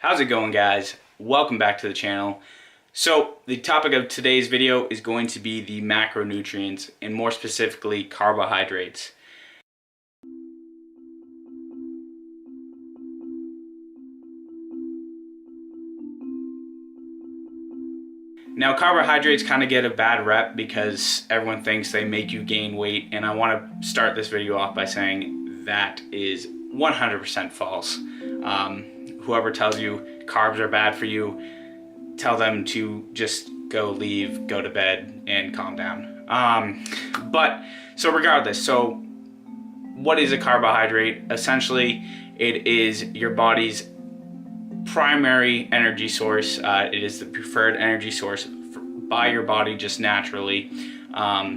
How's it going, guys? Welcome back to the channel. So the topic of today's video is going to be the macronutrients, and more specifically carbohydrates. Now, carbohydrates kind of get a bad rep because everyone thinks they make you gain weight, and I want to start this video off by saying that is 100% false. Whoever tells you carbs are bad for you, tell them to just go to bed and calm down. So regardless, so what is a carbohydrate? Essentially, it is your body's primary energy source. It is the preferred energy source by your body just naturally.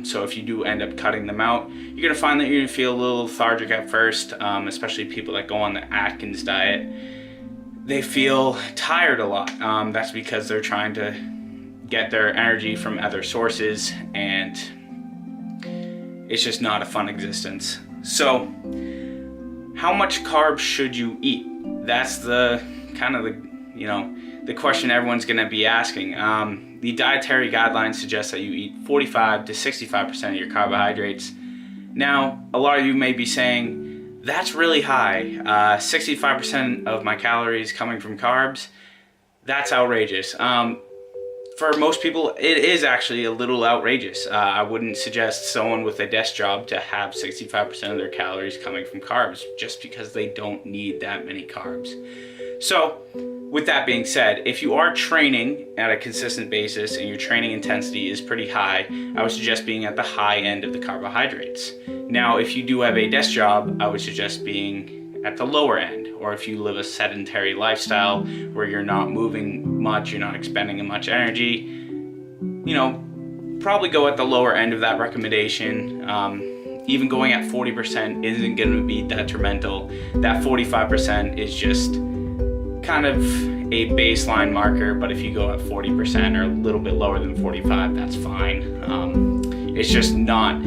So if you do end up cutting them out, you're gonna find that you're gonna feel a little lethargic at first, especially people that go on the Atkins diet. They feel tired a lot. That's because they're trying to get their energy from other sources, and it's just not a fun existence. So how much carbs should you eat? That's the kind of the question everyone's gonna be asking. The dietary guidelines suggest that you eat 45 to 65% of your carbohydrates. Now, a lot of you may be saying, that's really high. 65% of my calories coming from carbs, that's outrageous. For most people, it is actually a little outrageous. I wouldn't suggest someone with a desk job to have 65% of their calories coming from carbs just because they don't need that many carbs. So, with that being said, if you are training at a consistent basis and your training intensity is pretty high, I would suggest being at the high end of the carbohydrates. Now, if you do have a desk job, I would suggest being at the lower end. Or if you live a sedentary lifestyle where you're not moving much, you're not expending much energy, probably go at the lower end of that recommendation. Even going at 40% isn't going to be detrimental. That 45% is just kind of a baseline marker, but if you go at 40% or a little bit lower than 45, that's fine. It's just not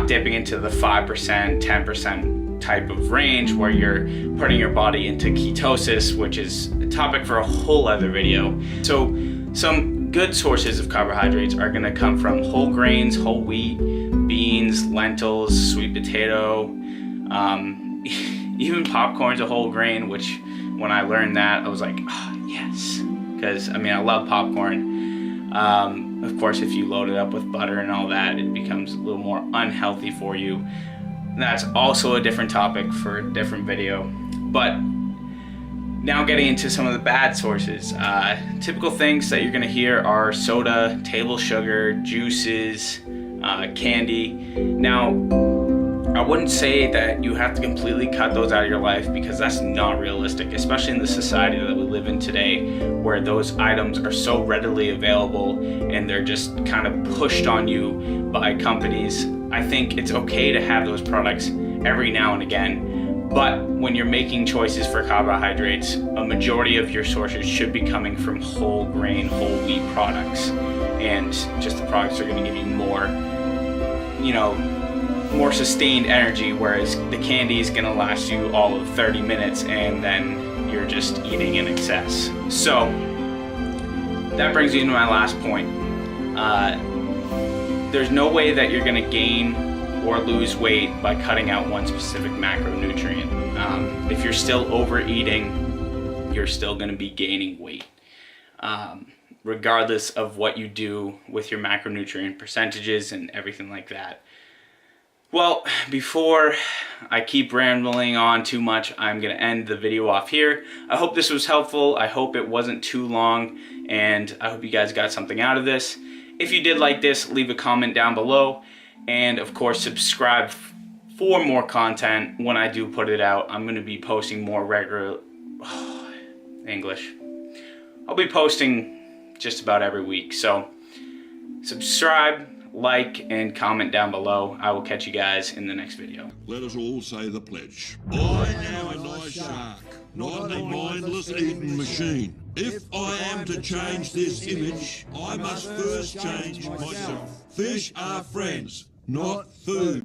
dipping into the 5%, 10% type of range where you're putting your body into ketosis, which is a topic for a whole other video. So some good sources of carbohydrates are going to come from whole grains, whole wheat, beans, lentils, sweet potato, even popcorn's a whole grain, which when I learned that, I was like, oh, yes, because I love popcorn. Of course, if you load it up with butter and all that, it becomes a little more unhealthy for you. And that's also a different topic for a different video. But now getting into some of the bad sources. Typical things that you're gonna hear are soda, table sugar, juices, candy. Now, I wouldn't say that you have to completely cut those out of your life because that's not realistic, especially in the society that we live in today where those items are so readily available and they're just kind of pushed on you by companies. I think it's okay to have those products every now and again, but when you're making choices for carbohydrates, a majority of your sources should be coming from whole grain, whole wheat products, and just the products are going to give you more, more sustained energy, whereas the candy is going to last you all of 30 minutes and then you're just eating in excess. So that brings me to my last point. There's no way that you're going to gain or lose weight by cutting out one specific macronutrient. If you're still overeating, you're still going to be gaining weight, regardless of what you do with your macronutrient percentages and everything like that. Well, before I keep rambling on too much, I'm going to end the video off here. I hope this was helpful. I hope it wasn't too long, and I hope you guys got something out of this. If you did like this, leave a comment down below, and of course subscribe for more content when I do put it out. I'm going to be posting more regular English. I'll be posting just about every week, so subscribe, like, and comment down below. I will catch you guys in the next video. Let us all say the pledge. I am a nice shark, not a mindless eating machine. If I am to change this image, I must first change myself. Fish are friends, not food.